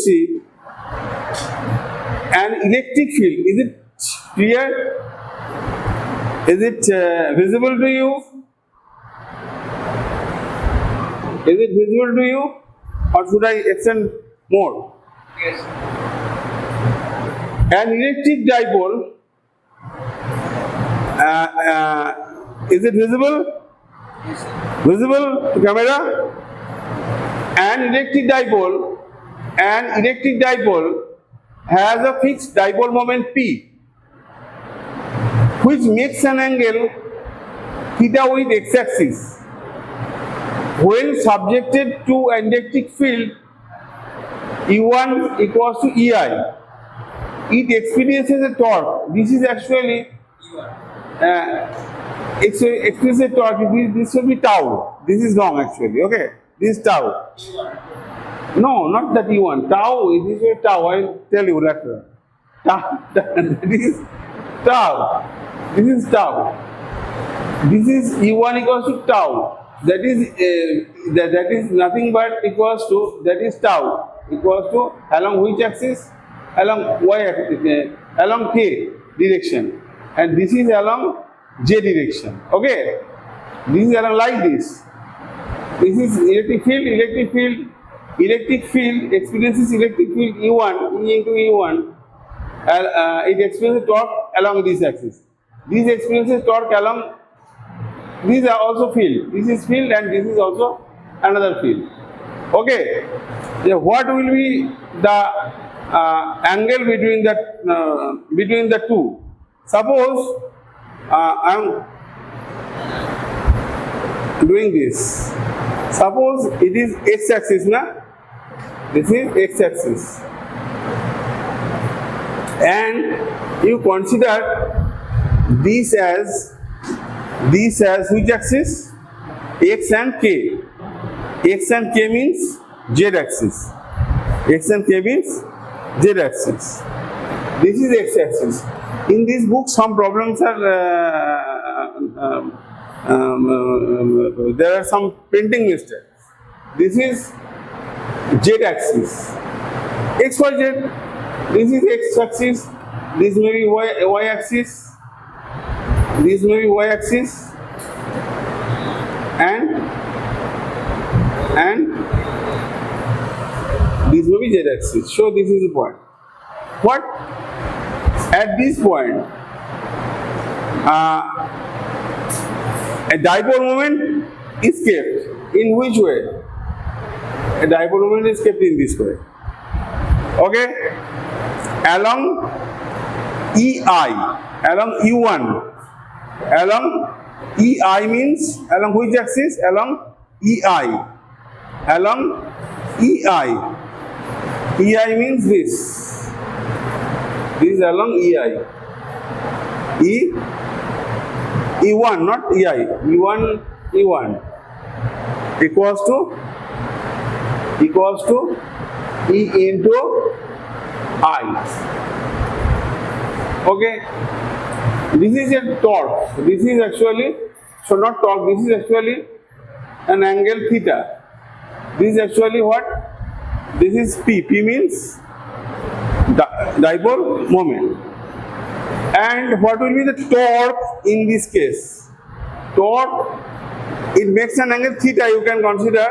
see an electric field. Is it clear? Is it visible to you? Is it visible to you, or should I extend more? Yes. An electric dipole. Is it visible? Yes, sir. Visible to camera? An electric dipole has a fixed dipole moment P, which makes an angle theta with x-axis. When subjected to an electric field E1 equals to EI, it experiences a torque. This is actually experiences a torque. This should be tau. This is wrong actually. Okay, this is tau. No, not that E1. Tau. This is tau. I'll tell you later. This is tau. This is tau. This is E1 equals to tau. That is nothing but equals to, that is tau equals to along which axis? Along y axis, along k direction, and this is along j direction. Okay, this is along like this. This is electric field experiences electric field E1, E into E1. It experiences torque along this axis. This experiences torque along. These are also field. This is field and this is also another field. Okay. What will be the angle between the two? Suppose I am doing this. Suppose it is x-axis, na? This is x-axis, and you consider this as which axis? X and k. X and k means z-axis. X and k means z-axis. This is x-axis. In this book, some problems are there are some printing mistakes. This is z-axis. X for z. This is x-axis. This may be y-axis. This may be y-axis, and this may be z-axis. So this is the point. What at this point a dipole moment is kept in which way? A dipole moment is kept in this way. Okay, along EI, along E1. Along EI means along which axis? Along EI. Along EI. EI means this. This is along EI. E1, not EI. E1 equals to E into I. Okay. This is a torque. This is actually, so not torque, this is actually an angle theta. This is actually what? This is P. P means dipole moment. And what will be the torque in this case? Torque, it makes an angle theta. You can consider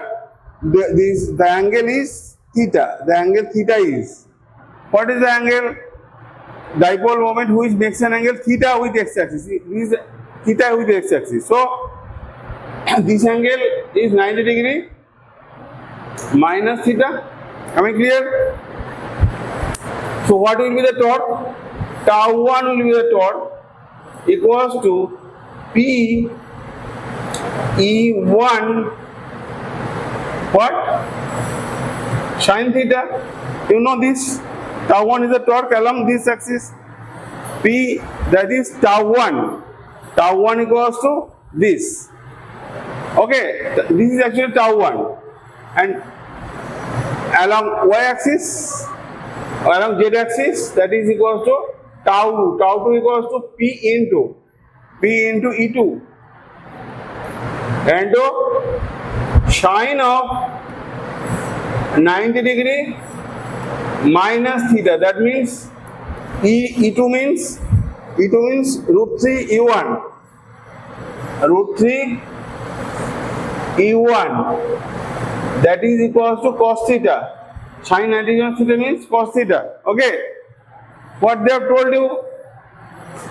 the angle is theta. The angle theta is. What is the angle? Dipole moment which makes an angle theta with x-axis. This is theta with x-axis. So this angle is 90 degree minus theta. Am I clear? So what will be the torque? Tau 1 will be the torque equals to P E1 what? Sin theta. You know this. Tau 1 is the torque along this axis. P, that is tau 1. Tau 1 equals to this. Okay, this is actually tau 1. And along y axis, along z axis, that is equals to tau 2. Tau 2 equals to P into E2. And sine of 90 degree minus theta. That means E2 means root 3 E1. Root 3 E1. That is equals to cos theta. Sin 90 theta means cos theta. Okay. What they have told you?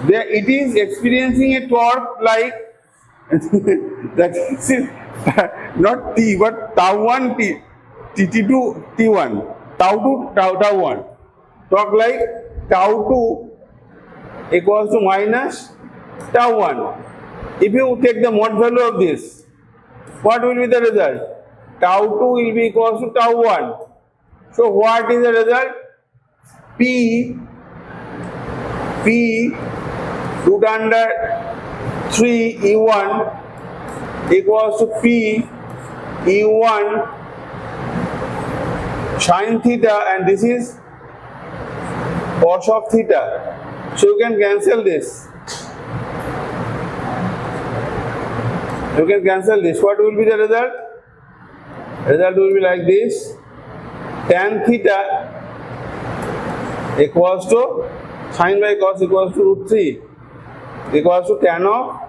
It is experiencing a torque like that is not T but tau 1 T, T2 T1, tau 2 tau 1. Torque like tau 2 equals to minus tau 1. If you take the mod value of this, what will be the result? Tau 2 will be equals to tau 1. So what is the result? P root under 3 E1 equals to P E1 sin theta, and this is cos of theta. So you can cancel this. You can cancel this. What will be the result? Result will be like this. Tan theta equals to sin by cos equals to root 3 equals to tan of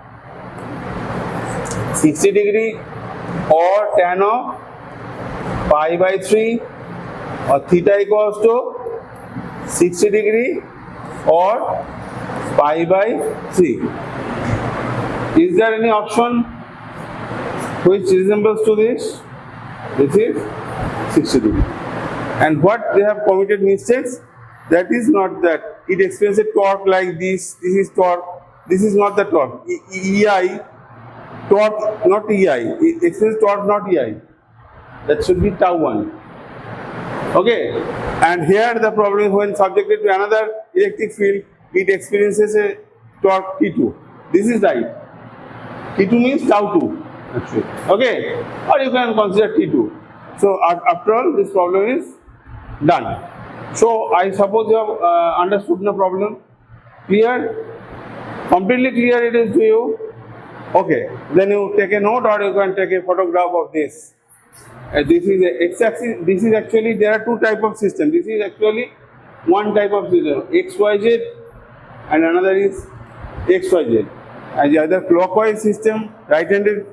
60 degree or tan of pi by 3, or theta equals to 60 degree or pi by 3. Is there any option which resembles to this? This is 60 degree. And what they have committed mistakes? That is not that. It experiences a torque like this. This is torque. This is not the torque. EI, torque, not EI. It experiences torque, not EI. That should be tau 1. Okay. And here the problem is when subjected to another electric field, it experiences a torque T2. This is right. T2 means tau 2. Actually. Okay. Or you can consider T2. So after all, this problem is done. So I suppose you have understood the problem. Clear? Completely clear it is to you? Okay. Then you take a note or you can take a photograph of this. This is a x-axis. This is actually, there are two types of system. This is actually one type of system, XYZ, and another is XYZ. As either clockwise system, right-handed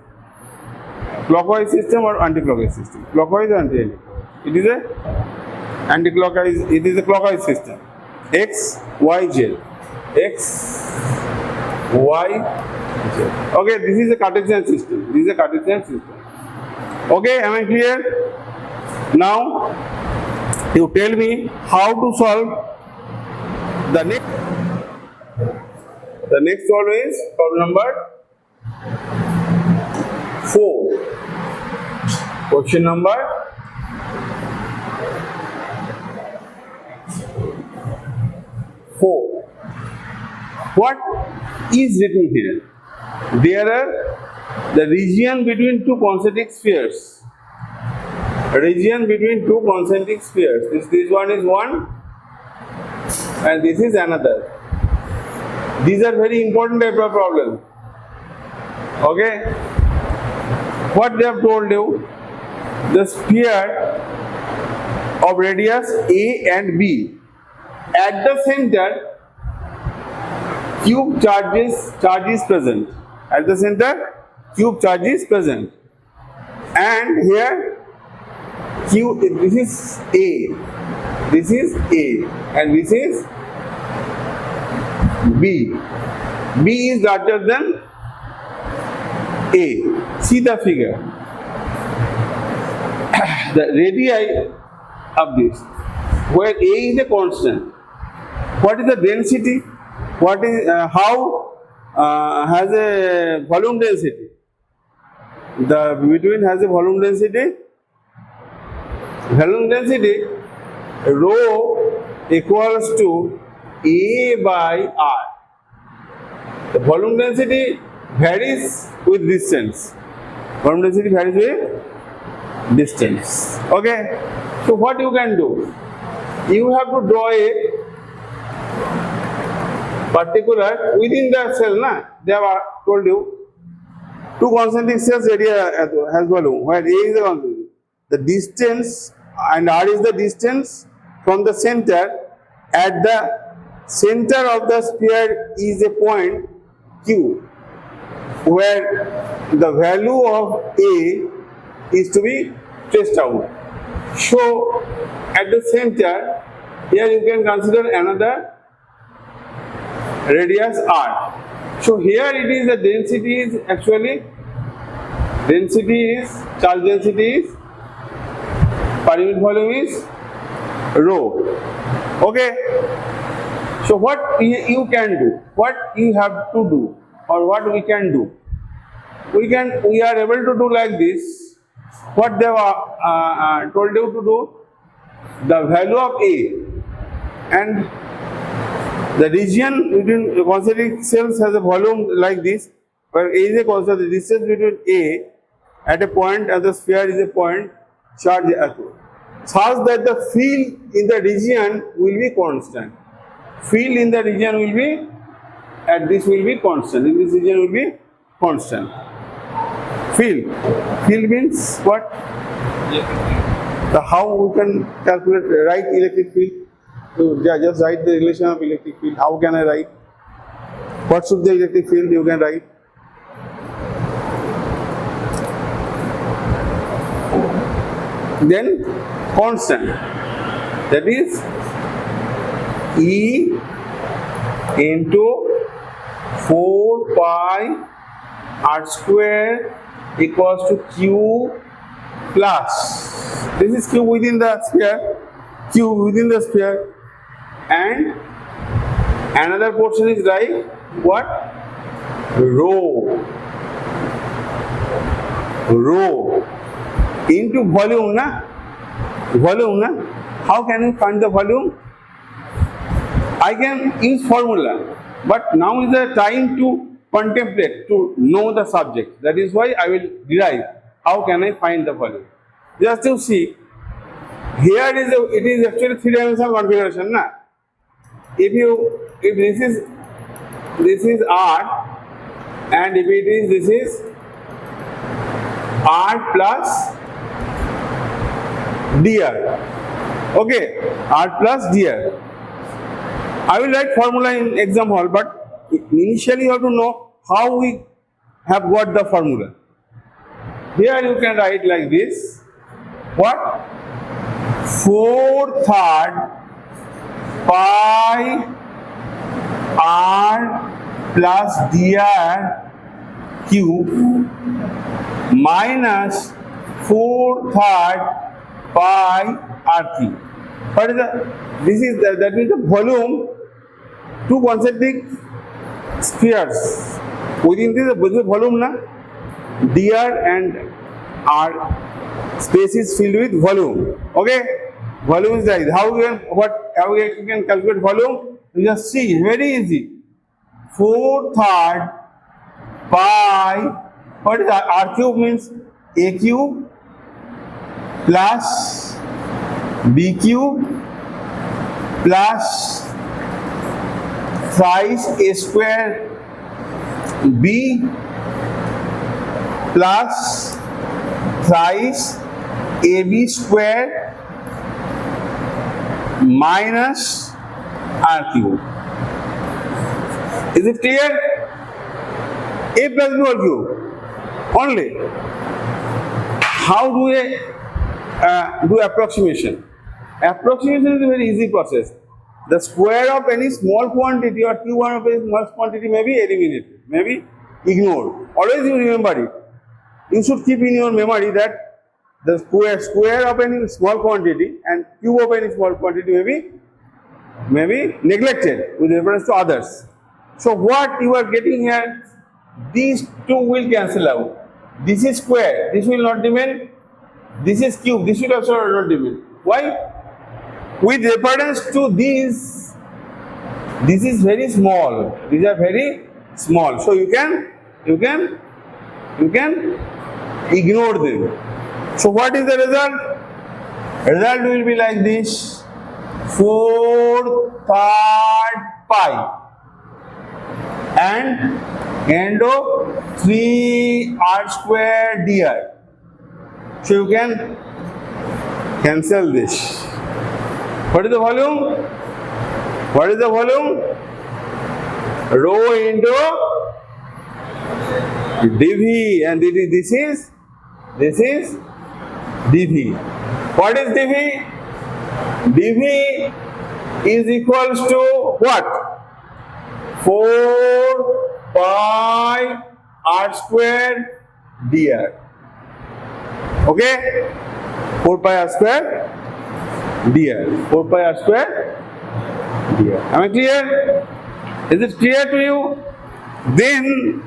clockwise system, or anti-clockwise system. Clockwise or anti-clockwise. It is a anti-clockwise. It is a clockwise system. X, Y, Z. X, Y, Z. Okay, this is a Cartesian system. This is a Cartesian system. Okay, am I clear? Now, you tell me how to solve the next. The next problem is problem number 4. Question number 4. What is written here? There are the region between two concentric spheres. Region between two concentric spheres. This one is one, and this is another. These are very important type of problem. Okay. What they have told you? The sphere of radius A and B. At the center, cube charge is present. At the center, cube charge is present. And here, this is A. This is A. And this is B. B is larger than A. See the figure. The radii of this, where A is a constant. What is the density? What is how has a volume density? The between has a volume density. Volume density rho equals to A by R. The volume density varies with distance. Volume density varies with distance. Okay. So what you can do? You have to draw a particular within the cell. They have told you two concentric cells area has volume where A is the concentric. The distance and R is the distance from the center. At the center of the sphere is a point Q, where the value of A is to be traced out. So, at the center, here you can consider another radius R. So, here it is the density is actually, charge density is, per unit volume is rho. Okay. So, what you can do, what you have to do, or what we can do, we are able to do like this. What they have told you to do, the value of A and the region between the concentric cells has a volume like this, where A is a constant. The distance between A at a point and the sphere is a point charge atom, such that the field in the region will be constant. Field in the region will be, at this will be constant. In this region will be constant. Field means what? How we can calculate, write electric field? So just write the relation of electric field. How can I write? What should the electric field you can write? Then constant, that is E into 4 pi R square equals to Q plus, this is Q within the sphere, and another portion is like what? Rho into volume, na? How can you find the volume? I can use formula, but now is the time to contemplate, to know the subject. That is why I will derive. How can I find the volume? Just to see, here it is actually three-dimensional configuration, na? If this is R, and if this is R plus dr. Okay, R plus dr. I will write formula in exam hall, but initially you have to know how we have got the formula. Here you can write like this. What? 4/3 pi R plus dr cube minus 4/3 pi R cube. What is that is the volume, two concentric spheres. Within this volume, na? dr and R space is filled with volume. Okay, volume is like how you can calculate volume? You just see, very easy. 4/3 pi. What is R cube means? A cube plus B cube plus thrice A square B plus thrice AB square minus R cube. Is it clear? A plus B whole cube only. How do we do approximation? Approximation is a very easy process. The square of any small quantity or Q1 of any small quantity may be eliminated, may be ignored. Always you remember it. You should keep in your memory that the square of any small quantity and cube of any small quantity may be neglected with reference to others. So what you are getting here, these two will cancel out. This is square, this will not remain. This is cube, this will also not remain. Why? With reference to these, this is very small. These are very small. So you can ignore them. So what is the result? Result will be like this: 4/3 pi and end of 3 R square dr. So you can cancel this. What is the volume? What is the volume? Rho into dV, and this is dV. What is dV? dV is equals to what? 4 pi r square dr. Okay? 4 pi r square dr. 4 pi r square dr. Am I clear? Is it clear to you? Then,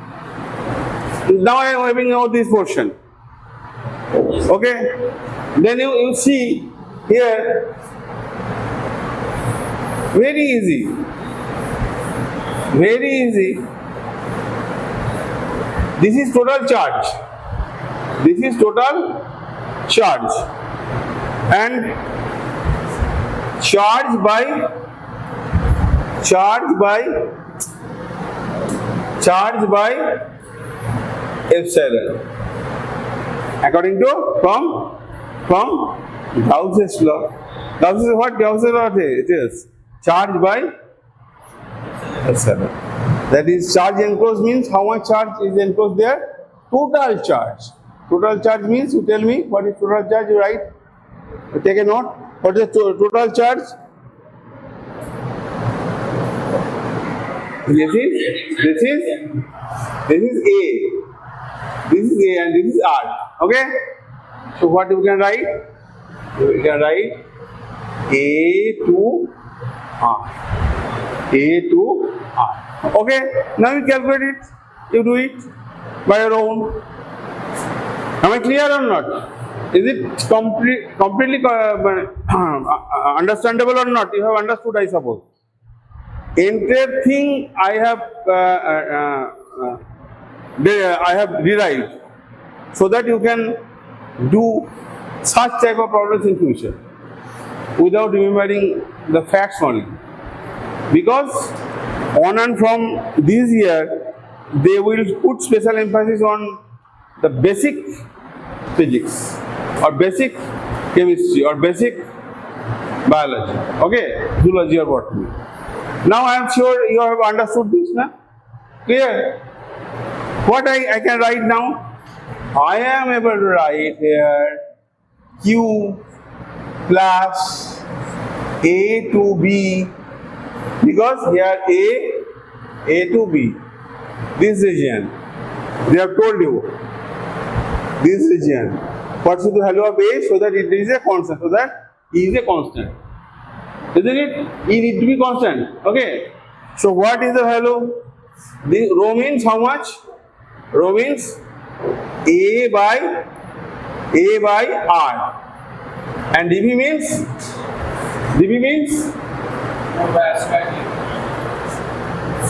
now I am having now this portion. Okay? Then you see here, very easy. Very easy. This is total charge. This is total charge. And charge by epsilon. According to from Gauss's law. Gauss's what? Gauss's law it is charge by epsilon. That is, charge enclosed means how much charge is enclosed there? Total charge. Total charge means, you tell me what is total charge, you write. Take a note. What is the total charge? This is A. This is A and this is R. Okay? So what you can write? You can write A to R. A to R. Okay? Now you calculate it. You do it by your own. Am I clear or not? Is it completely understandable or not? You have understood, I suppose. Entire thing I have derived so that you can do such type of problems in future without remembering the facts only. Because on and from this year, they will put special emphasis on the basic physics or basic chemistry or basic biology, okay, zoology or botany. Now I am sure you have understood this, na? Clear? What I can write now? I am able to write here Q plus A to B, because here A to B, this region, they have told you, this region, what is the value of A, so that it is a constant, so that E is a constant. Isn't it? E need to be constant. Okay. So what is the value? The rho means how much? Rho means A by R. And dV means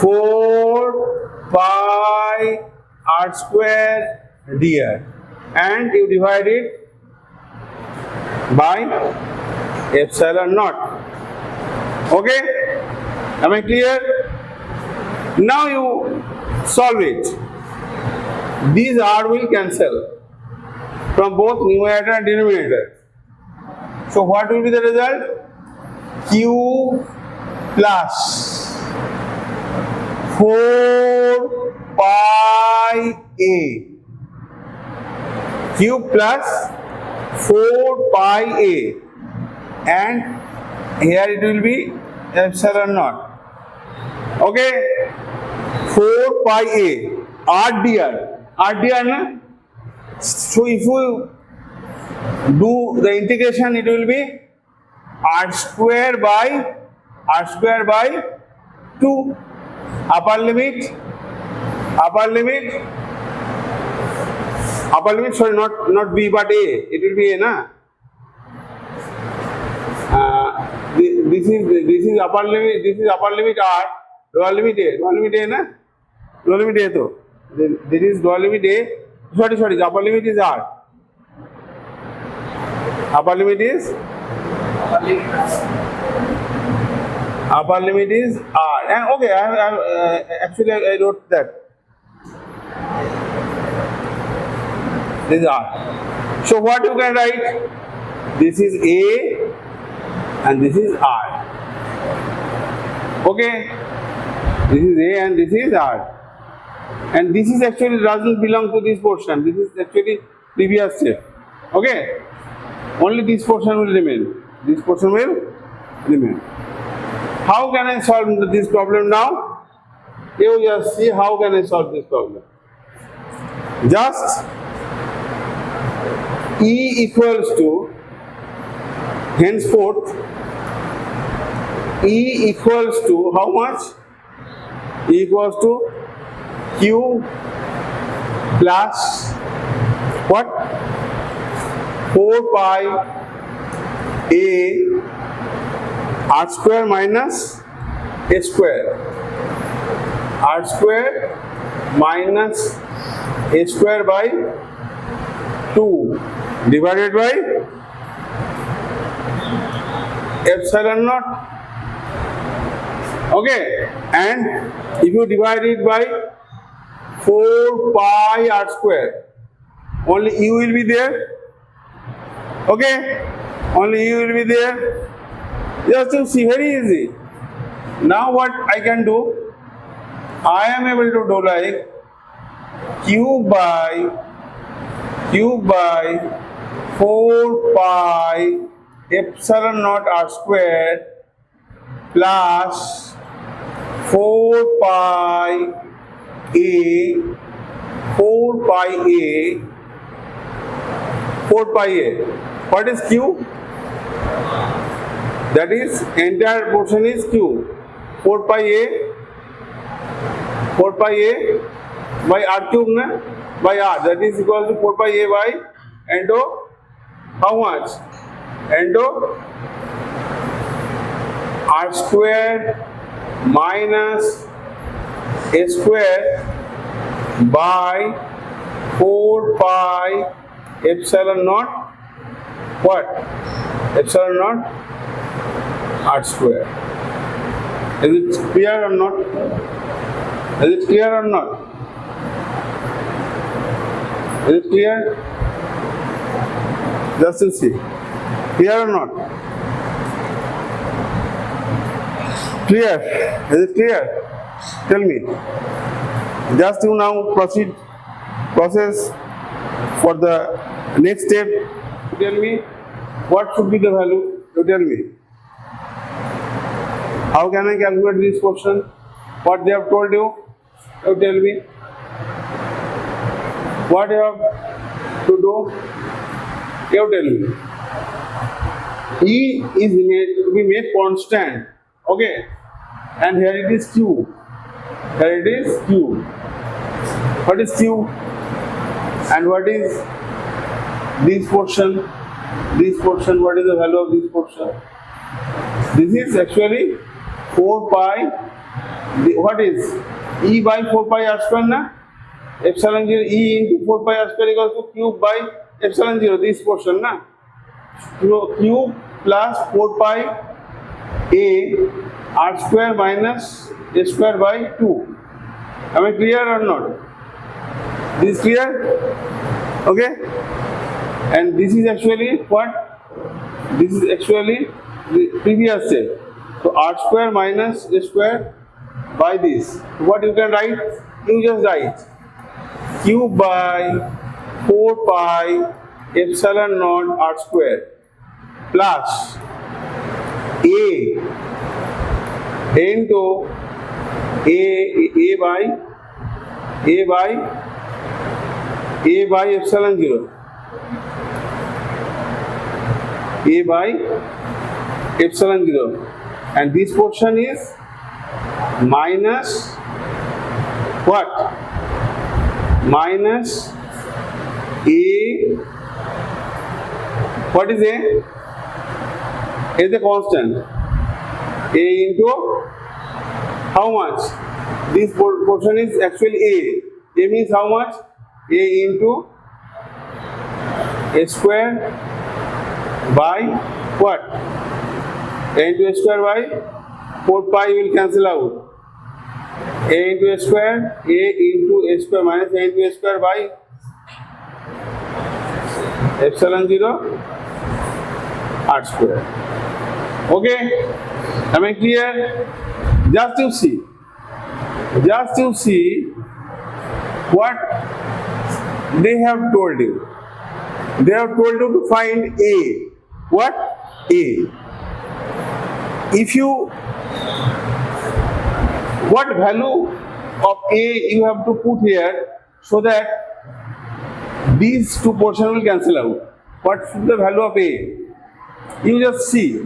4 pi r square dr. And you divide it by epsilon naught. Okay? Am I clear? Now you solve it. These R will cancel from both numerator and denominator. So what will be the result? Q plus 4 pi A. Q plus 4 pi A. And here it will be epsilon naught. Okay? 4 pi A. R dr, na? So if you do the integration, it will be R square by 2. Upper limit, sorry, not B but A. It will be A, na? This is upper limit. This is upper limit R. Lower limit A, na? Lower limit A to. This is lower limit A. Sorry. The upper limit is R. Upper limit is R. Okay, actually I wrote that. This is R. So what you can write? This is A and this is R. Okay, this is A and this is R. And this is actually doesn't belong to this portion. This is actually previous step. Okay, only this portion will remain. This portion will remain. How can I solve this problem now? You just see how can I solve this problem. Just E equals to, henceforth, E equals to how much? E equals to Q plus what? 4 pi A R square minus A square. R square minus A square by 2 divided by epsilon naught. Okay, and if you divide it by 4 pi R square, only U will be there. Okay, only U will be there. Just to see, very easy. Now what I can do, I am able to do like Q by 4 pi epsilon naught R square plus 4 pi A 4 pi A. What is Q? That is, entire portion is Q. 4 pi A by R cube na? By R. That is equal to 4 pi A by into how much? Into R square minus A square by 4 pi epsilon naught what? Epsilon naught R square. Is it clear or not? Is it clear or not? Is it clear? Just to see. Clear or not? Clear? Is it clear? Tell me. Just to now process for the next step. Tell me what should be the value. You tell me. How can I calculate this portion? What they have told you? You tell me. What you have to do? You tell me. E is to be made constant. Okay. And here it is Q. Here it is Q. What is Q? And what is this portion? This portion, what is the value of this portion? This is actually 4 pi. What is? E by 4 pi R square na? Epsilon 0 E into 4 pi R square equals to Q by epsilon 0. This portion na? Q plus 4 pi A R square minus A square by 2. Am I clear or not? This is clear? Okay? And this is actually what? This is actually the previous step. So R square minus A square by this. What you can write? You just write Q by 4 pi epsilon naught R square plus A into A by epsilon 0. A by epsilon 0. And this portion is minus what? Minus A. What is A? A is the constant. A into how much? This portion is actually A. A means how much? A into A square by what? A into A square by 4 pi will cancel out. A into A square, A into A square minus A into A square by epsilon 0 R square. Okay, am I clear? Just to see what they have told you. They have told you to find A. What? A. If you, what value of A you have to put here so that these two portions will cancel out. What should the value of A? You just see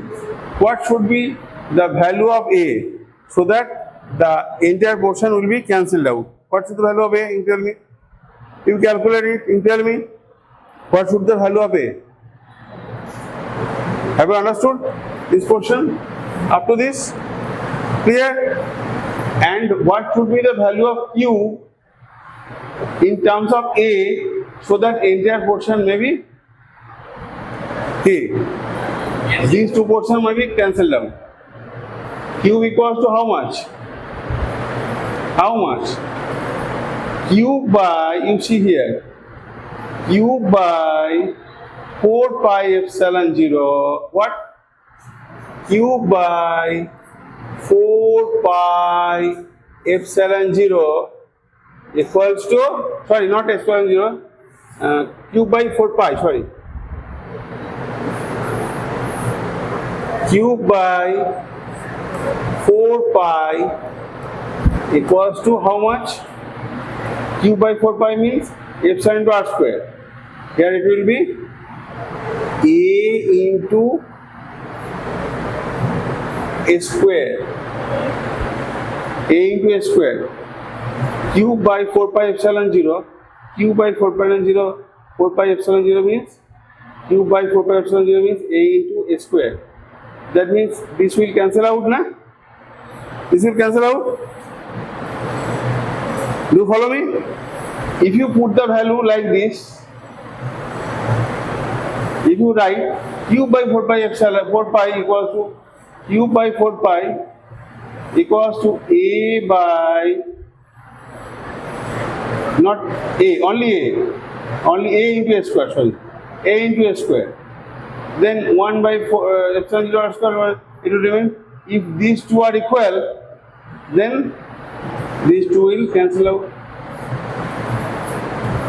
what should be the value of A so that the entire portion will be cancelled out. What should the value of A? You tell me. You calculate it. You tell me. What should the value of A? Have you understood this portion up to this? Clear? And what should be the value of Q in terms of A so that entire portion may be A? These two portions may be cancelled out. Q equals to how much? How much? Q by, you see here, Q by 4 pi epsilon 0. What? Q by 4 pi epsilon 0 equals to, sorry, not epsilon 0, Q by 4 pi, sorry. Q by 4 pi equals to how much? Q by 4 pi means epsilon into r square. Here it will be A into a square. A into a square. Q by 4 pi epsilon 0. Q by 4 pi epsilon 0. 4 pi epsilon 0 means Q by 4 pi epsilon 0 means A into a square. That means this will cancel out, na? This will cancel out. Do you follow me? If you put the value like this, if you write Q by 4 pi epsilon 4 pi equals to Q by 4 pi equals to A by, not A, only A into a square, sorry, A into a square. Then 1 by 4 epsilon 0 r square, it will remain. If these two are equal, then these two will cancel out.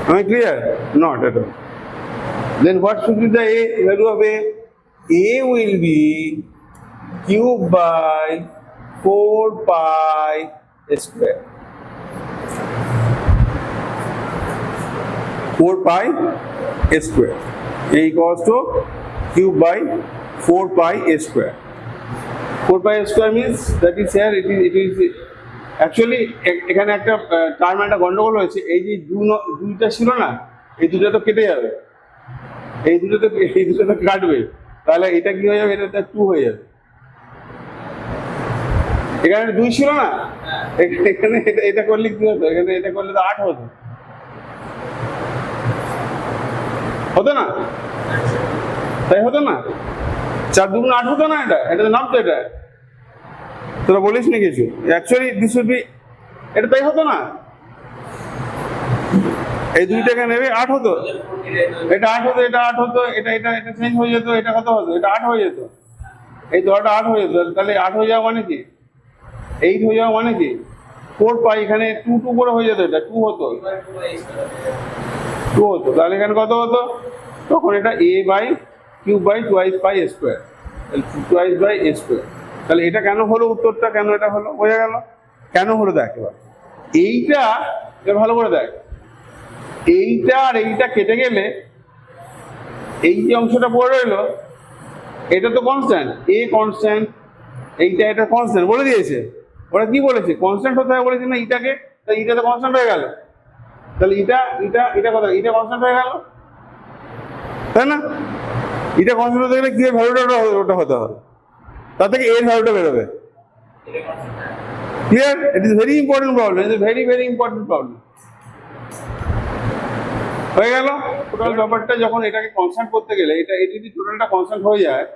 Am I clear? Not at all. Then what should be the A, value of A? A will be Q by 4 pi square. 4 pi square. A equals to Q by 4 pi square. 4 pi square means that is here, it is actually এখানে একটা term একটা গন্ডগোল হয়েছে। এই যে দুইটা ছিল না, এই দুটো তো কেটে যাবে, এই দুটো তো কাটবে, তাহলে এটা কি হয়ে যাবে? এটা 2 হয়ে যাবে। এখানে 2 ছিল না, এখানে এটা করলে কি হতো? এখানে এটা করলে তো 8 হতো, হতো না? তাই হতো না? 4 2 8 হতো না? এটা তো নামতো, এটা তোরা বলিস নি কিছু? অ্যাকচুয়ালি দিস উড বি, এটা তাই হতো না? এই দুইটাকে নেবে 8 হতো, এটা 8 হতো, এটা 8 হতো, এটা চেঞ্জ হয়ে যেত, এটা কত হতো? এটা 8 হয়ে যেত, এই দড়াটা 8 হয়ে যেত। তাহলে 8 হয়ে যাওয়া মানে কি? 8 হয়ে যাওয়া মানে কি? 4 পাই, এখানে 2 করে হয়ে যেত, এটা 2 হতো, 2 হতো। তাহলে এখানে কত হতো? তখন এটা A by cube by twice pi square, twice by A square. তাহলে এটা কেন হলো? উত্তরটা কেন এটা হলো বোঝা গেল? কেন হলো দেখ এবার। এইটা ভালো করে দেখ, এইটা আর এইটা কেটে গেলে এই যে অংশটা পড়ে রইলো, এটা তো কনস্ট্যান্ট, এ কনস্ট্যান্ট, এইটা এটা কনস্ট্যান্ট বলে দিয়েছে। ওরা কি বলেছে? কনস্ট্যান্ট হতে হবে বলেছে না এইটাকে, তাই এইটা তো কনস্ট্যান্ট হয়ে গেল। তাহলে এটা কথা, এটা কনস্ট্যান্ট হয়ে গেল, তাই না? এটা কনস্ট্যান্ট হতে গেলে কি ভ্যালুটা ওটা হতে হবে, তার থেকে এর ভ্যালুটা বেরোবে। Clear? It is very important problem, it is very very important problem. হয়ে গেল টোটাল ব্যাপারটা। যখন এটাকে কনস্ট্যান্ট করতে গেলে, এটা যদি টোটালটা কনস্ট্যান্ট হয়ে যায়,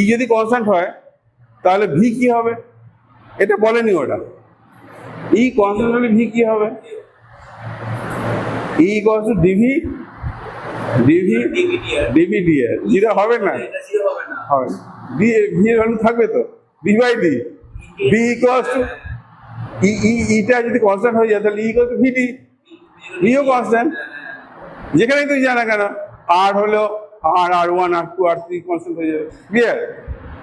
ই যদি কনস্ট্যান্ট হয়, তাহলে ভি কি হবে? এটা বলেনি ওটা। ই কনস্ট্যান্ট হলে ভি কি হবে? E equals to DV DV DV DR. Zero হবে না, হবে না। বি এর ভ্যালু থাকবে তো, B by D, B equals to eta যদি কনস্ট্যান্ট হয়ে যায় তাহলে equal to VD, BO constant, যেখানেই তুই জানা কেন আর হলো আর1 আর2 আর3 কনস্ট্যান্ট হয়ে যাবে। ক্লিয়ার?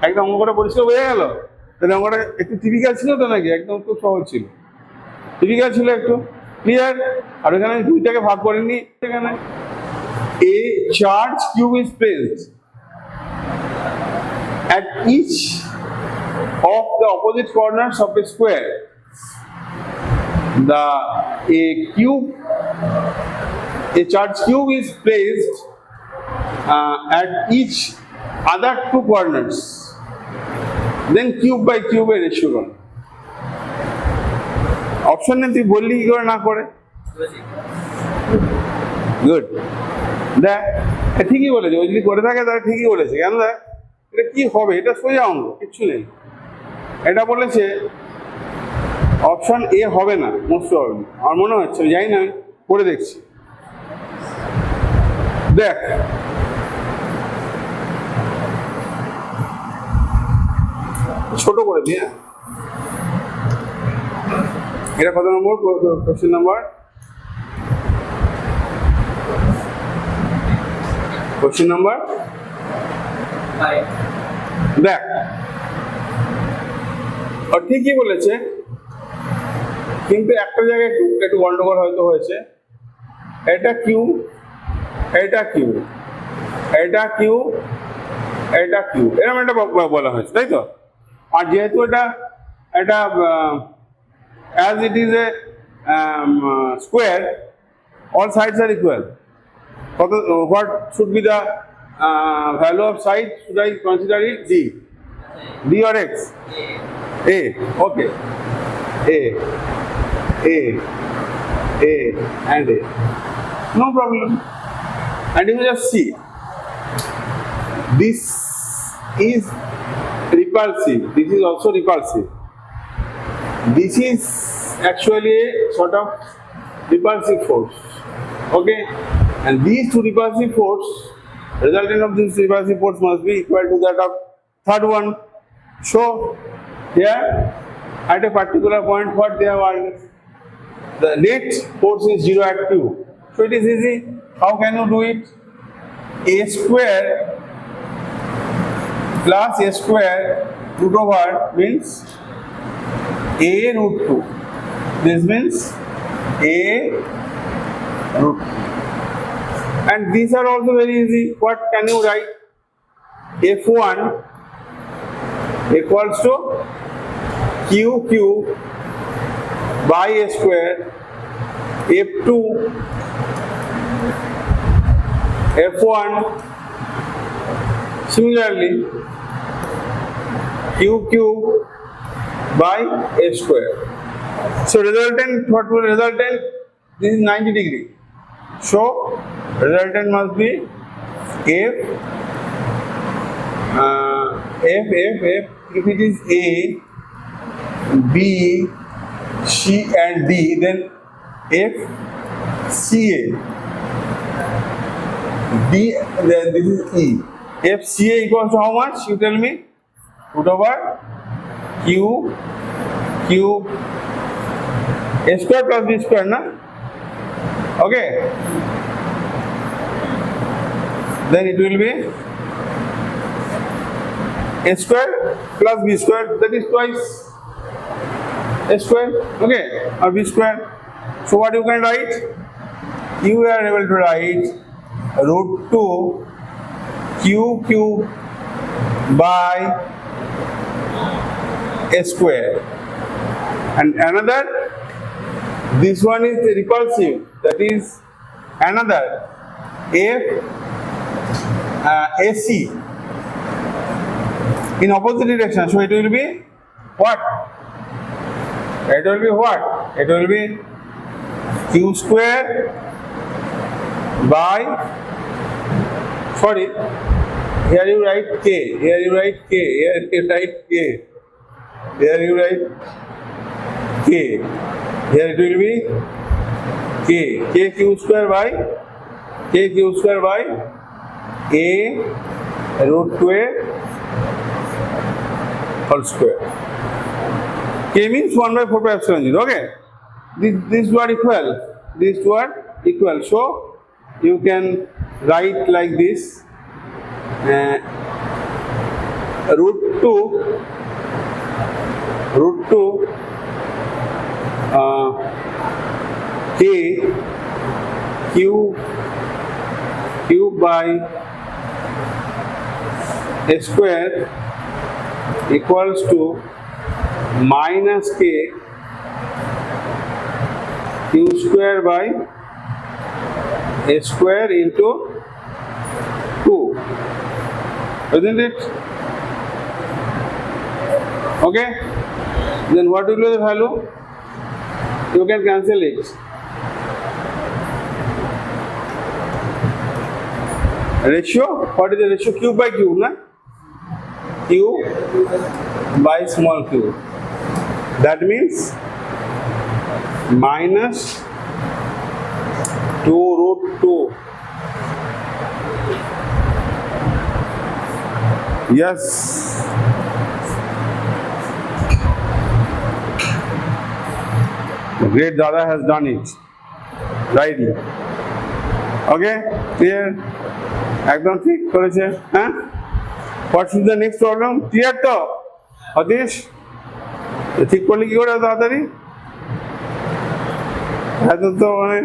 একদম অঙ্কটা পরিষ্কার বোঝা গেল? তাহলে অঙ্কটা একটু টিপিক্যাল ছিল তো নাকি? একদম খুব সহজ ছিল, টিপিক্যাল ছিল একটু। ক্লিয়ার? আর এখানে আমি দুইটাকে ভাগ করে নিই। এখানে a charge cube is placed at each of the opposite corners of a square. A charge cube is placed at each other two corners. Then cube by cube a ratio run. Option নেই, তুই বললি কি করে না করে? Good. দেখ ঠিকই বলেছে, ওই যদি করে থাকে তাহলে ঠিকই বলেছে। কেন দেখ এটা কি হবে, এটা সোজা অঙ্ক, কিচ্ছু নেই। এটা বলেছে অপশন এ হবে না, মোস্ট প্রবাবলি আমার মনে হচ্ছে, জানি না, আমি করে দেখছি। দেখ ছোট করে দি, হ্যাঁ এটা কত নম্বর কোশ্চেন নাম্বার? Question number 5। দেখ আর ঠিকই বলেছে, কিন্তু একটা জায়গায় একটু গন্ডগোল হয়তো হয়েছে। এটা কিউ, এটা কিউ, এটা কিউ, এটা কিউ, এরকম একটা বলা হয়েছে, তাই তো? আর যেহেতু এটা as it is a square, all sides are equal. What should be the value of side? Should I consider it d? D or x? A. Okay. A and A. No problem. And you just see, this is repulsive. This is also repulsive. This is actually a sort of repulsive force. Okay. And these two repulsive force, resultant of this repulsive force must be equal to that of third one. So here at a particular point, what they have argued, the net force is 0 at Q. So it is easy. How can you do it? A square plus A square root over means A root 2. This means A root 2. And these are also very easy. What can you write? F1 equals to QQ by A square, F2 F1 similarly QQ by A square. So resultant, what will resultant? This is 90 degree. So resultant must be F. If it is A, B, C and D, then F, CA. D, then this is E. F, CA equals to how much? You tell me. Root over Q, A square plus B square, na? Okay. Then it will be A square plus B square, that is twice A square, okay, or B square. So what you can write? You are able to write root 2 QQ by A square. And another, this one is repulsive, that is another F AC in opposite direction. So it will be what? It will be what? It will be Q square by, sorry, here you write K, here you write K, here you write K, here you write K, here it will be K Q square by A root 2A whole square. K means 1 by 4 pi epsilon 0. Okay. These two are equal. These two are equal. So you can write like this. Root 2 K Q by a square equals to minus K Q square by a square into 2, isn't it? Okay, then what will be the value? You can cancel it. Ratio, what is the ratio? Q by Q, na? Q by small q. That means minus 2 root 2. Yes. The great Dada has done it. Rightly. Okay? Clear? একদম ঠিক করেছে, হ্যাঁ? What is the next problem? Clear তো? Hadish? ঠিক করলে কি করে তাড়াতাড়ি? এখন তো মানে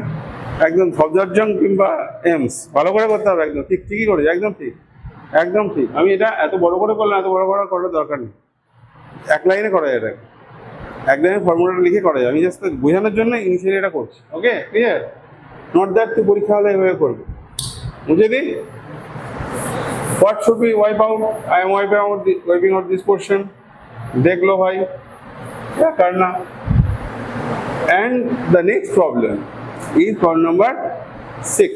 একদম সবজার্জং কিংবা এমস ভালো করে করতে হবে, একদম ঠিক ঠিকই করেছে, একদম ঠিক, একদম ঠিক। আমি এটা এত বড় করে করলাম, এত বড় করে করার দরকার নেই, এক লাইনে করা যায়, এটা এক লাইনে ফর্মুলাটা লিখে করা যায়। আমি জাস্ট বোঝানোর জন্য ইনিশিয়ালি এটা করছি। ওকে, ক্লিয়ার? নট দ্যাট তুই পরীক্ষা হলে এভাবে করবে, বুঝে দিই। What should we wipe out? I am wiping out this portion. देख लो भाई क्या करना। And the next problem is problem number 6.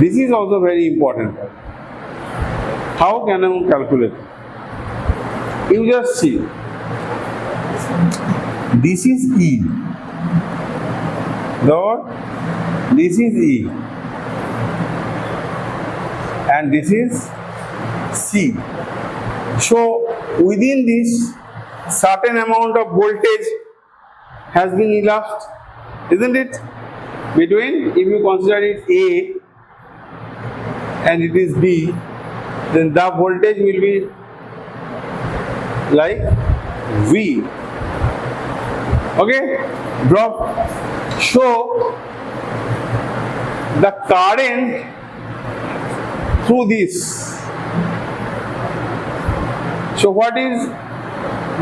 This is also very important. How can I calculate? You just see. This is E. This is E. And this is C. So within this, certain amount of voltage has been elapsed, isn't it? Between, if you consider it A and it is B, then the voltage will be like V. Okay, drop. So the current through this. So what is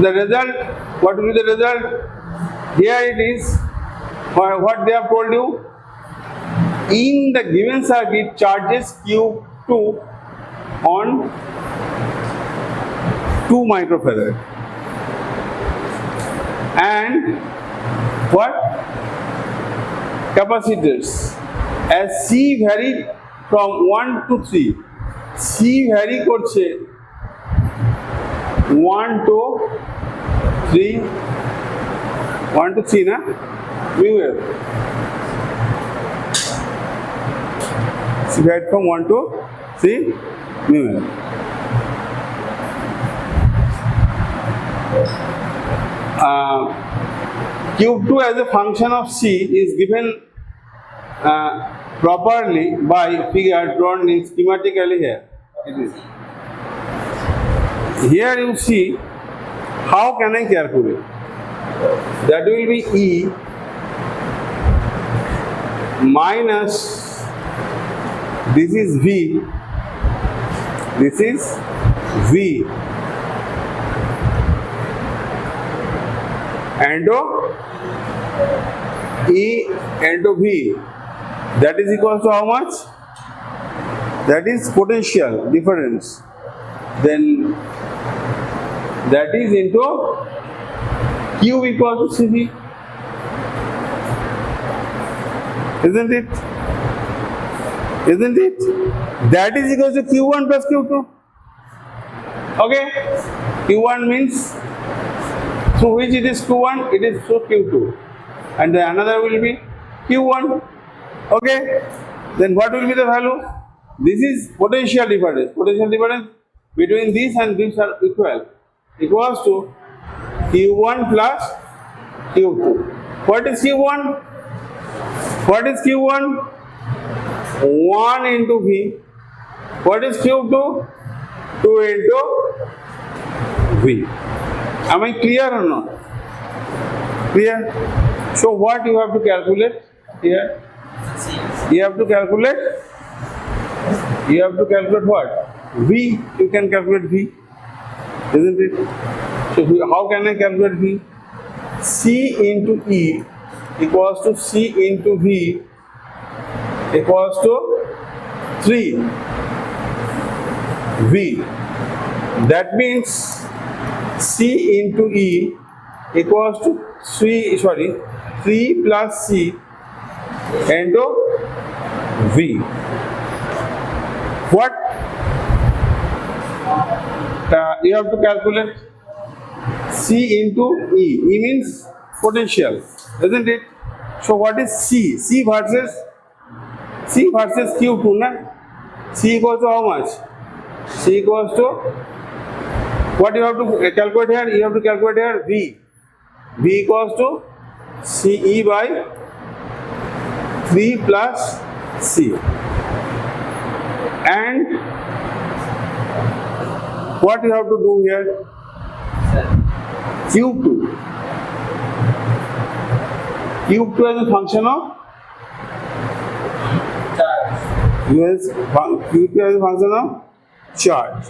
the result? What will be the result? Here it is. What they have told you? In the given circuit, charges Q2 on 2 microfarad. And what? Capacitors. As C varied from 1 to 3. C vary করছে 1 to 3. 1 to 3 না? Mu F. C varied from 1 to 3 mu F. Q2 as a function of C is given properly by figure drawn in schematically here. It is. Here you see, how can I calculate? That will be E minus, this is V, this is V, and E into V. That is equal to how much? That is potential difference. Then that is into Q equal to CV. Isn't it? Isn't it? That is equal to Q1 plus Q2. Okay? Q1 means through which it is Q1, it is through Q2. And the another will be Q1. Okay? Then what will be the value? This is potential difference. Potential difference between this and this are equal. equals to Q1 plus Q2. What is Q1? What is Q1? 1 into V. What is Q2? 2 into V. Am I clear or not? Clear? So what you have to calculate here? You have to calculate what? V. You can calculate V, isn't it? So how can I calculate V? C into E equals to C into V equals to 3V. That means C into E equals to 3 plus C into V. What you have to calculate? C into E. E means potential, isn't it? So what is C? C versus Q2, na? C equals to how much? C equals to what you have to calculate here? You have to calculate here V. V equals to CE by 3 plus C. And what you have to do here? Q2. Q2 is a function of Q2 is a function of charge.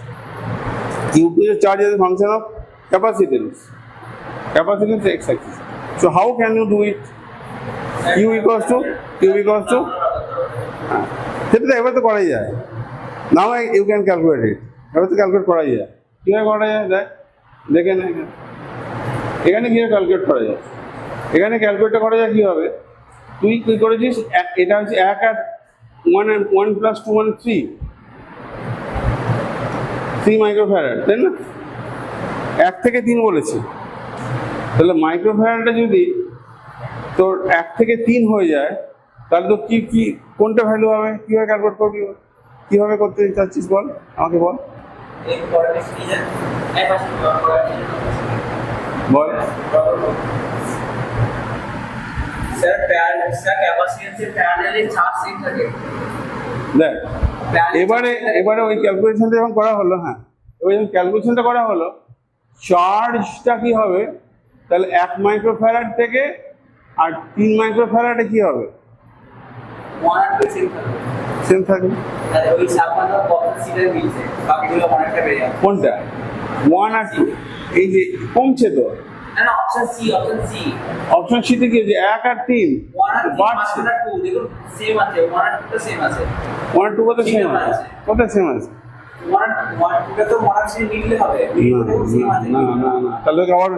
Q2 is a charge as a function of capacitance. Capacitance x-axis. So how can you do it? Q equals to সেটা এবার তো করাই যায়। Now you can calculate it. এবার তো calculate করাই যায়। কিভাবে করা যায়? দেখেন এখানে কিভাবে ক্যালকুলেট করা যায়? এখানে ক্যালকুলেটটা করা যায় কিভাবে? তুই কি করেছিস? এটা হচ্ছে 1 আর 1 plus 2 মানে 3 মাইক্রোফ্যারাড, তাই না? 1 থেকে 3 বলেছি। তাহলে মাইক্রোফ্যারাডটা যদি তোর 1 থেকে 3 হয়ে যায় তাহলে তো কি কোনটা ভ্যালু হবে? কিভাবে ক্যালকুলেট করবি? কিভাবে করতে চাচ্ছিস বল, আমাকে বল। বল স্যার ক্যাপাসিট্যান্সের প্যারালালে 4 সেট থাকে। দেখ এবারে ওই ক্যালকুলেশনটা যখন করা হলো, হ্যাঁ ওই ক্যালকুলেশনটা করা হলো, চার্জটা কি হবে? তাহলে 1 মাইক্রোফ্যারাড থেকে আর 3 মাইক্রোফ্যারাডে কি হবে? 1 আর 2 সেম থাকবে। তাহলে ওই 56 কত সিটার মিলছে, বাকিগুলো অনেকটা বেড়ে যাবে। কোনটা 1 আর 2? এই যে কমছে তো না, অপশন সি তে কি যে 1 আর 3 বাড়ছে। 1 আর 2 দেখুন সেম আছে, 1 আর 2 সেম আছে। 1 আর 2 কত সেম আছে? 1 আর 2 টা তো 1 আর 3 মিললে হবে। না তাহলে আবার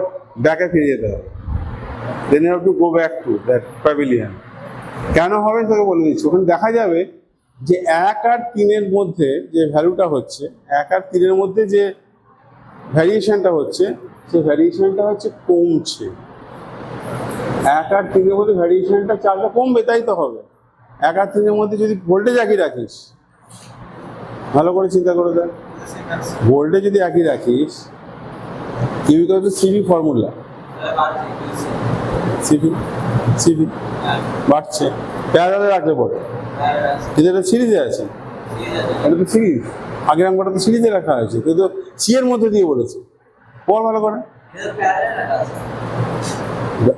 ব্যাকে ফিরে যেতে হবে। Then you have to go back to that pavilion. কেন হবে সেটা বলে দিচ্ছি। ওখানে দেখা যাবে যে 1 আর 3 এর মধ্যে যে ভ্যালুটা হচ্ছে, 1 আর 3 এর মধ্যে যে ভ্যারিয়েশনটা হচ্ছে, সেই ভ্যারিয়েশনটা হচ্ছে কমছে। 1 আর 3 এর মধ্যে ভ্যারিয়েশনটা চার্জটা কমবে, তাই তো হবে। 1 আর 3 এর মধ্যে যদি ভোল্টেজ একই রাখিস, ভালো করে চিন্তা করে দেখ, ভোল্টেজ যদি একই রাখিস, কি বিকজ সিভি ফর্মুলা, সিভি বাড়ছে, প্যারালালে রাখলে পরে কিন্তু এটা সিরিজে আছে, এটা তো সিরিজ। আগের অঙ্কটা তো সিরিজে রাখা হয়েছে, কিন্তু সি এর মধ্যে দিয়ে বলেছে। পড় ভালো করে,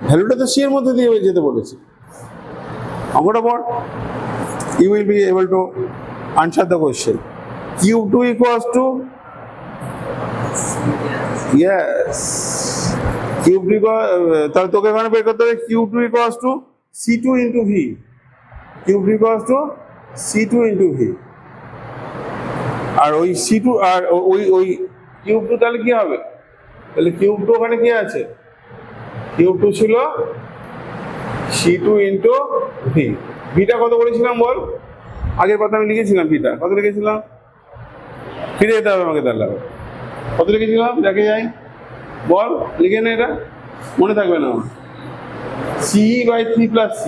ভ্যালুটা তো সি এর মধ্যে দিয়ে যেতে বলেছে। অঙ্কটা পড়, you will be able to answer the question. Q2 equals to, yes, Q2 তাহলে তোকে এখানে বের করতে হবে Q2 equals to C2 into V. Q2 equals to C2 into V. আর ওই C2 আর ওই Q2 তাহলে কি হবে? তাহলে Q2 ওখানে কি আছে? Q2 ছিল C2 into V. ভিটা কত বলেছিলাম বল? আগের কথা আমি লিখেছিলাম, ভিটা কত লিখেছিলাম? ফিরে যেতে হবে আমাকে, তাহলে কত লিখেছিলাম দেখে যাই, বল লিখে নে, এটা মনে থাকবে না আমার। CE by 3 plus C,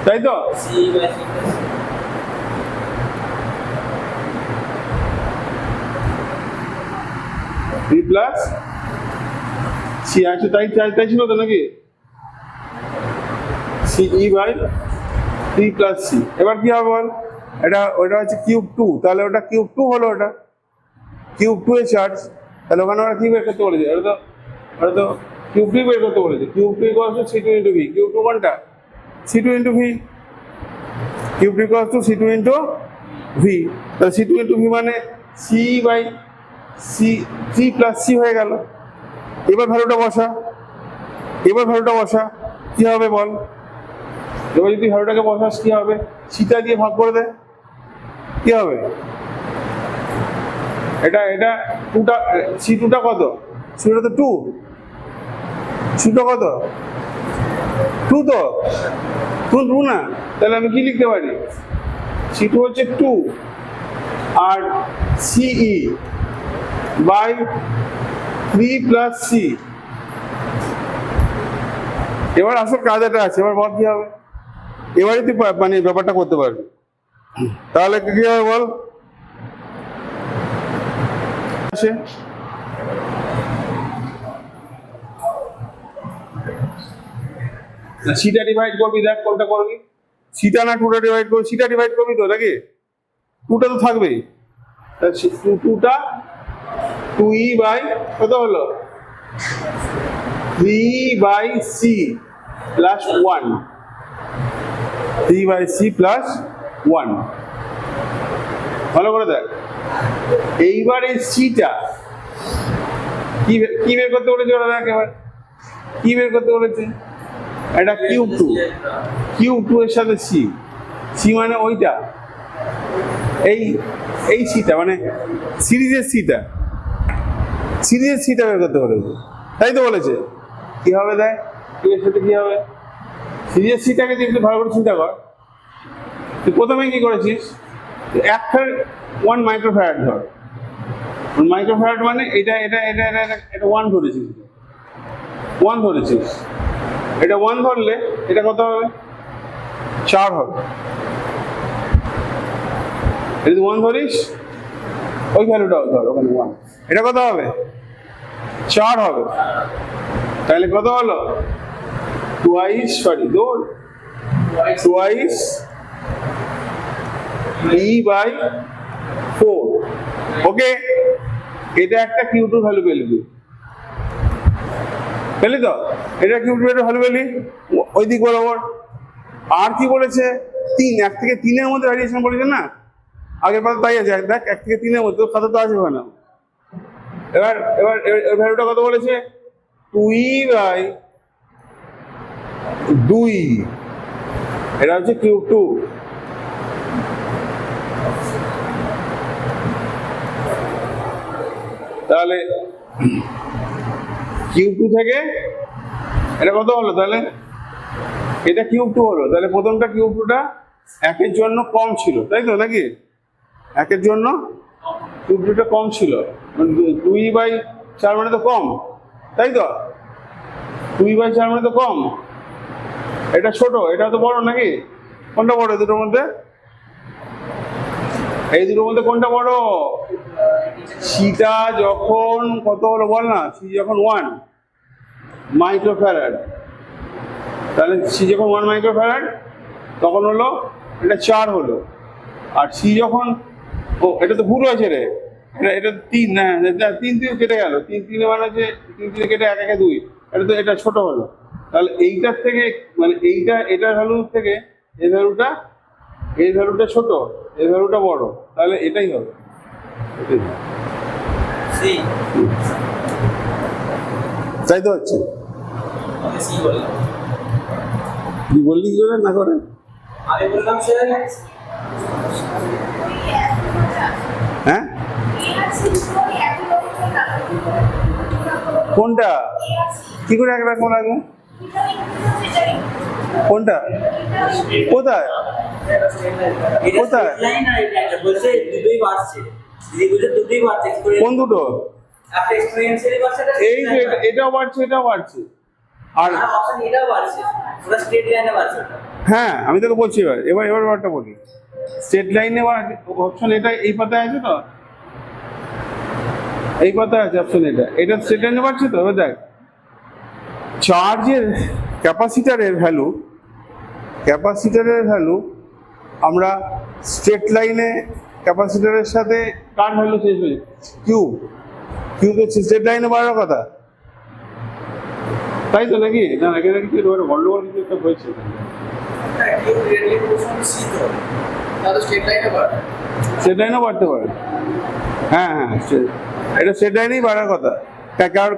তাই তো? 3 প্লাস সি আছে, তাই তাই ছিল তো নাকি, সিই বাই 3 প্লাস সি। এবার কি হবে বল, এটা ওটা হচ্ছে কিউব 2, তাহলে ওটা কিউব 2 হলো, ওটা কিউব 2 এর চার্জ, তাহলে ওখানে ওরা কি বের করতে বলেছে, ওটা তো কিউব 2 বের করতে বলেছে। Cube 2 equals to C two into V, cube 2 কোনটা, C two into V, cube 2 equals to C two into V, তাহলে সি2 ইন্টু ভি মানে C by C 3 plus C হয়ে গেল। এবার ভ্যালুটা বসা, কি হবে বল, এবার যদি ভ্যালুটাকে বসাস কি হবে, সিটা দিয়ে ভাগ করে দে, কি হবে, এটা টুটা, সি টুটা কত, সিটা তো 2, সিটা কত 2, তো 2 না, তাহলে আমি কি লিখতে পারি, সি2 হচ্ছে 2 আর সিই বাই 3 প্লাস সি। এবার আসল কাজ এটা আছে, এবার বল কি হবে, এবারে তুই মানে ব্যাপারটা করতে পারবি, তাহলে কি হবে বল, সিটা ডিভাইড করবি, দেখ কোনটা করবি, সিটা না টুটা ডিভাইড করবি, সিটা ডিভাইড করবি তো নাকি, টুটা তো থাকবেই, টুটা 2e বাই কত হলো 3 by C plus 1, 3 by C plus 1, ভালো করে দেখ। এইবার এই সিটা কি বের করতে বলেছে ওরা, দেখ এবার কি বের করতে বলেছে, এটা কিউব 2 এর সাথে সি মানে ওইটা, এই সিটা মানে সিরিজের সিটা বের করতে বলেছে, তাই তো বলেছে। কি হবে দেখ, এর সাথে কি হবে, সিরিজের সিটাকে তুই একটু ভালো করে চিন্তা কর, তুই প্রথমে কি করেছিস, 1 মাইক্রোফ্যারাড ধর, 1 মাইক্রোফ্যারাড মানে এটা 1 ধরেছিস, এটা 1 ধরলে এটা কত হবে, 4 হবে, এটা যদি 1 ধরিস ওই ভ্যালুটাও ধর ওখানে 1, এটা কত হবে 4 হবে, তাহলে কত হলো টুয়াইস e বাই 4, ওকে। এটা একটা কিউ2 ভ্যালু পেলি তো, এটা কিউ2 ভ্যালু পেলি ওই দিক বরাবর। আর কি বলেছে, 3, 1 থেকে 3 এর মধ্যে ভ্যারিয়েশন বলেছে না, আগের পাশে তাই আছে, দেখ 1 থেকে 3 এর মধ্যে খাতা তো আছে ওখানে। এবার ভ্যালুটা কত বলেছে, 2e বাই 2, এটা হচ্ছে কিউব 2, তাহলে কিউব 2 থেকে এটা কত হলো, তাহলে এটা কিউব 2 হলো, তাহলে প্রথমটা কিউব 2টা 1 এর জন্য কম ছিল, তাই তো নাকি, 1 এর জন্য কিউব 2টা কম ছিল, 2 বাই 4 মানে তো কম, তাই তো 2 বাই 4 মানে তো কম, এটা ছোট এটা তো বড় নাকি, কোনটা বড় এই দুটোর মধ্যে, কোনটা বড়, সিটা যখন কত হলো বল না, সি যখন 1 মাইক্রোফ্যারাড, তাহলে সি যখন 1 মাইক্রোফ্যারাড তখন হলো এটা 4 হলো, আর সি যখন, ও এটা তো ভুল হয়েছে রে, এটা 3 না, 3 থেকে কেটে গেল, 3 মানে হচ্ছে 3 থেকে কেটে 1 2, এটা ছোট হলো, তাহলে এইটার থেকে মানে এটার ভ্যালু থেকে এই ভ্যালুটা ছোট, এই ভ্যালুটা বড়, তাহলে এটাই হবে, তাই তো হচ্ছে। কি বললি কি করে না করে, আমি বললাম স্যার, হ্যাঁ কোনটা কি করে একরকম লাগবে, কোনটা কোথায় কোন দুটো, এই যে এটাও বাড়ছে আর হ্যাঁ আমি তোকে বলছি, এবার ব্যাপারটা বলি, স্ট্রেট লাইনে অপশন এটা এই পাতায় আছে তো, এই কথা আছে অপশন এটা স্ট্রেট লাইনে বাড়ছে তো। এবার দেখ চার্জের ক্যাপাসিটারের ভ্যালু আমরা স্ট্রেট লাইনে ক্যাপাসিটারের সাথে কার ভ্যালু শেষ হয়ে কিউ তো স্ট্রেট লাইনে বাড়ার কথা, তাই তো নাকি? না এখানে কিছু গন্ডগোল কিছু একটা হয়েছে। স্ট্রেট লাইনেও বাড়তে পারে, হ্যাঁ এটা স্ট্রেট লাইনেই বাড়ার কথা।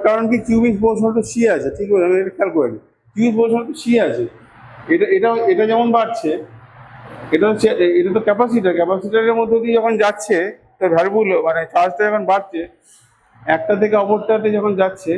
কারণ কি কিউবিক প্রশ্নটা সি আছে, ঠিক আছে? আমি এটা খেয়াল করিনি, কিউবিক প্রশ্নটা সি আছে। এটা যেমন বাড়ছে, এটা তো ক্যাপাসিটারের মধ্যে দিয়ে যখন যাচ্ছে, তার ভ্যালুগুলো মানে চার্জটা যখন বাড়ছে একটা থেকে অপরটাতে যখন যাচ্ছে